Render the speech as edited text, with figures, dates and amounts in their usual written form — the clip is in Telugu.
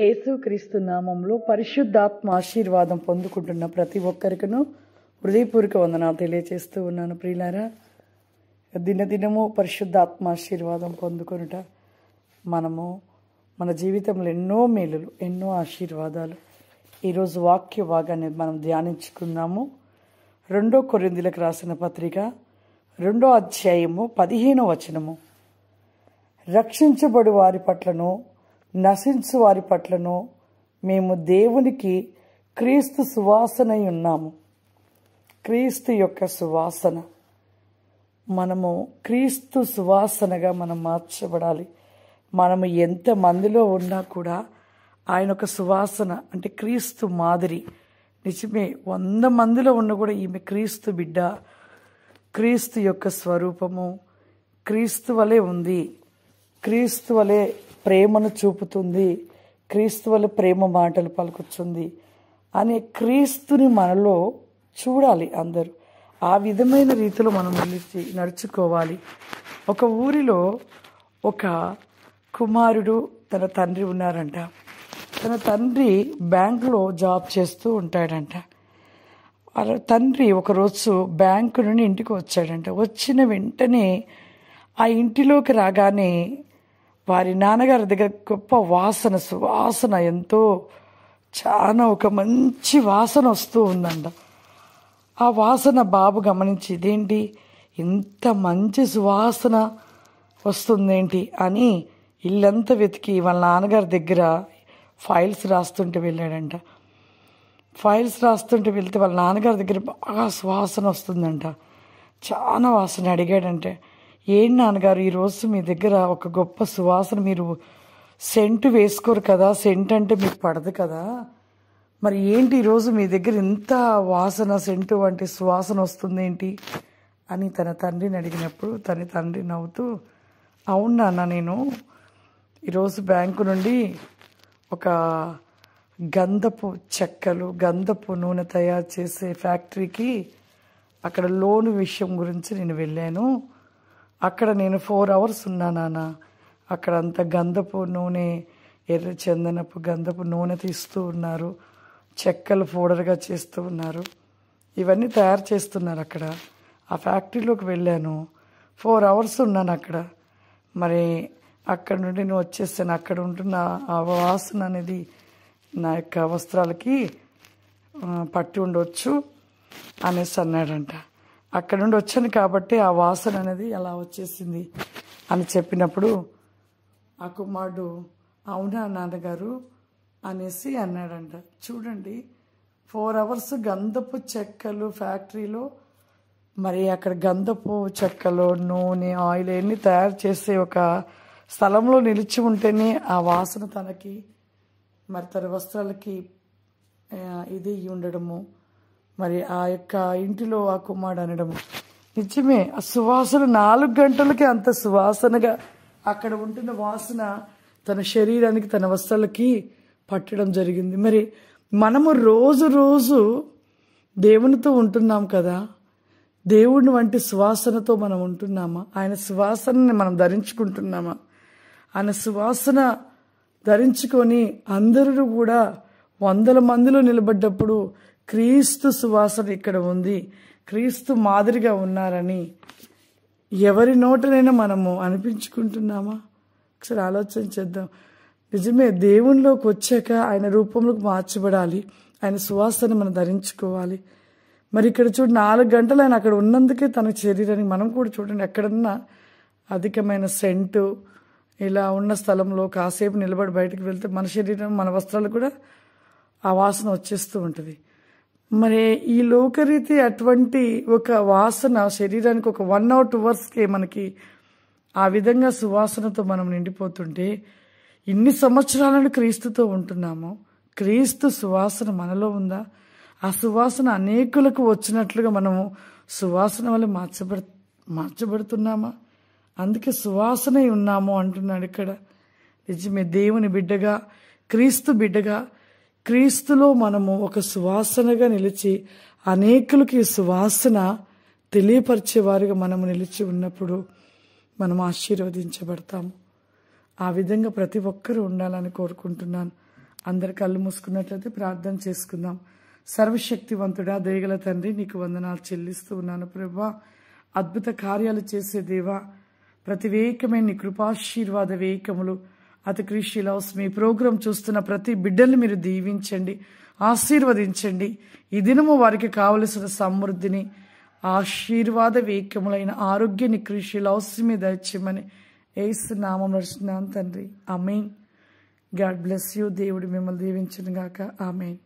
యేసుక్రీస్తు నామంలో పరిశుద్ధాత్మ ఆశీర్వాదం పొందుకుంటున్న ప్రతి ఒక్కరికను హృదయపూర్వక వందనాలు తెలియజేస్తూ ఉన్నాను. ప్రియులారా, దినదినము పరిశుద్ధాత్మ ఆశీర్వాదం పొందుకొనుట మనము మన జీవితంలో ఎన్నో మేలులు, ఎన్నో ఆశీర్వాదాలు. ఈరోజు వాక్య భాగాన్ని మనం ధ్యానించుకున్నాము. 2 కొరింథీయులకు రాసిన పత్రిక 2వ అధ్యాయము 15వ వచనము. రక్షించబడు వారి పట్లను నశించు వారి పట్లను మేము దేవునికి క్రీస్తు సువాసనై ఉన్నాము. క్రీస్తు యొక్క సువాసన, మనము క్రీస్తు సువాసనగా మనం మార్చబడాలి. మనము ఎంత మందిలో ఉన్నా కూడా ఆయన ఒక సువాసన, అంటే క్రీస్తు మాదిరి. నిజమే, 100 మందిలో ఉన్నా కూడా ఈమె క్రీస్తు బిడ్డ, క్రీస్తు యొక్క స్వరూపము, క్రీస్తు వలె ఉంది, క్రీస్తు వలె ప్రేమను చూపుతుంది, క్రీస్తు వలె ప్రేమ మాటలు పలుకుతుంది అనే క్రీస్తుని మనలో చూడాలి అందరూ. ఆ విధమైన రీతిలో మనం నడుచుకోవాలి. ఒక ఊరిలో ఒక కుమారుడు తన తండ్రి ఉన్నారంట. తన తండ్రి బ్యాంకులో జాబ్ చేస్తూ ఉంటాడంట. వాళ్ళ తండ్రి ఒకరోజు బ్యాంకు నుండి ఇంటికి వచ్చాడంట. వచ్చిన వెంటనే ఆ ఇంటిలోకి రాగానే వారి నాన్నగారి దగ్గర గొప్ప వాసన, సువాసన, ఎంతో చాలా ఒక మంచి వాసన వస్తూ ఉందంట. ఆ వాసన బాబు గమనించి, ఇదేంటి ఇంత మంచి సువాసన వస్తుందేంటి అని ఇల్లంతా వెతికి వాళ్ళ నాన్నగారి దగ్గర ఫైల్స్ రాస్తుంటే వెళ్ళాడంట. ఫైల్స్ రాస్తుంటే వెళ్తే వాళ్ళ నాన్నగారి దగ్గర బాగా సువాసన వస్తుందంట. చాలా వాసన. అడిగాడంటే, ఏంటి నాన్నగారు, ఈరోజు మీ దగ్గర ఒక గొప్ప సువాసన, మీరు సెంటు వేసుకోరు కదా, సెంట్ అంటే మీకు పడదు కదా, మరి ఏంటి ఈరోజు మీ దగ్గర ఇంత వాసన, సెంటు వంటి సువాసన వస్తుంది ఏంటి అని తన తండ్రిని అడిగినప్పుడు తన తండ్రి నవ్వుతూ, అవును నాన్న, నేను ఈరోజు బ్యాంకు నుండి ఒక గంధపు చెక్కలు, గంధపు నూనె తయారు చేసే ఫ్యాక్టరీకి అక్కడ లోను విషయం గురించి నేను వెళ్ళాను. అక్కడ నేను 4 hours ఉన్నా నాన్న. అక్కడ అంత గంధపు నూనె, ఎర్ర చందనపు గంధపు నూనె తీస్తూ ఉన్నారు, చెక్కలు పౌడర్గా చేస్తూ ఉన్నారు, ఇవన్నీ తయారు చేస్తున్నారు అక్కడ. ఆ ఫ్యాక్టరీలోకి వెళ్ళాను, 4 hours ఉన్నాను అక్కడ. మరి అక్కడ నుండి నేను వచ్చేసాను. అక్కడ ఉంటున్న ఆ వాసన అనేది నా యొక్క వస్త్రాలకి పట్టి ఉండవచ్చు అనేసి అన్నాడంట. అక్కడ నుండి వచ్చాను కాబట్టి ఆ వాసన అనేది అలా వచ్చేసింది అని చెప్పినప్పుడు ఆ కుమారుడు, అవునా నాన్నగారు అనేసి అన్నాడంట. చూడండి, 4 hours గంధపు చెక్కలు ఫ్యాక్టరీలో, మరి అక్కడ గంధపు చెక్కలు, నూనె, ఆయిల్ అన్నీ తయారు చేసే ఒక స్థలంలో నిలిచి ఉంటేనే ఆ వాసన తనకి, మరి తన వస్త్రాలకి ఇది ఉండడము, మరి ఆ యొక్క ఇంటిలో ఆ కుమారుడు అనడము నిజమే. ఆ సువాసన 4 గంటలకి అంత సువాసనగా అక్కడ ఉంటున్న వాసన తన శరీరానికి, తన వస్త్రాలకి పట్టడం జరిగింది. మరి మనము రోజు రోజు దేవునితో ఉంటున్నాం కదా, దేవుని వంటి సువాసనతో మనం ఉంటున్నామా? ఆయన సువాసనని మనం ధరించుకుంటున్నామా? ఆయన సువాసన ధరించుకొని అందరూ కూడా 100 మందిలో నిలబడ్డప్పుడు క్రీస్తు సువాసన ఇక్కడ ఉంది, క్రీస్తు మాదిరిగా ఉన్నారని ఎవరి నోటనైనా మనము అనిపించుకుంటున్నామా? ఒకసారి ఆలోచన చేద్దాం. నిజమే, దేవునిలోకి వచ్చాక ఆయన రూపంలోకి మార్చబడాలి, ఆయన సువాసన మనం ధరించుకోవాలి. మరి ఇక్కడ చూడు, 4 గంటలు ఆయన అక్కడ ఉన్నందుకే తన శరీరానికి, మనం కూడా చూడండి, ఎక్కడన్నా అధికమైన సెంటు ఇలా ఉన్న స్థలంలో కాసేపు నిలబడి బయటకు వెళ్తే మన శరీరం, మన వస్త్రాలు కూడా ఆ వాసన వచ్చేస్తూ ఉంటుంది. మరి ఈ లోకరీతి అటువంటి ఒక వాసన శరీరానికి ఒక 1 or 2 hours మనకి ఆ విధంగా సువాసనతో మనం నిండిపోతుంటే, ఇన్ని సంవత్సరాలను క్రీస్తుతో ఉంటున్నాము, క్రీస్తు సువాసన మనలో ఉందా? ఆ సువాసన అనేకులకు వచ్చినట్లుగా మనము సువాసన వల్ల మార్చబడుతున్నామా? అందుకే సువాసన ఉన్నాము అంటున్నాడు ఇక్కడ. నిజమే, దేవుని బిడ్డగా, క్రీస్తు బిడ్డగా, క్రీస్తులో మనము ఒక సువాసనగా నిలిచి అనేకులకి సువాసన తెలియపరిచేవారుగా మనము నిలిచి ఉన్నప్పుడు మనం ఆశీర్వదించబడతాము. ఆ విధంగా ప్రతి ఒక్కరూ ఉండాలని కోరుకుంటున్నాను. అందరి కళ్ళు మూసుకున్నట్లయితే ప్రార్థన చేసుకుందాం. సర్వశక్తివంతుడా, దయగల తండ్రి, నీకు వందనాలు చెల్లిస్తూ ఉన్నాను ప్రభువా. అద్భుత కార్యాలు చేసే దేవా, ప్రతి వేకమైన నీ కృపాశీర్వాద వేకములు అతి క్రీషిలౌస్ మీ ప్రోగ్రాం చూస్తున్న ప్రతి బిడ్డల్ని మీరు దీవించండి, ఆశీర్వదించండి. ఈ దినము వారికి కావలసిన సమృద్ధిని, ఆశీర్వాద వేకములైన ఆరోగ్యాన్ని క్రీషిలౌస్ మీద దయచేయమని యేసు నామములో నడుస్తున్నాను తండ్రి. ఆమేన్. God bless you. దేవుడు మిమ్మల్ని దీవించును గాక. ఆమేన్.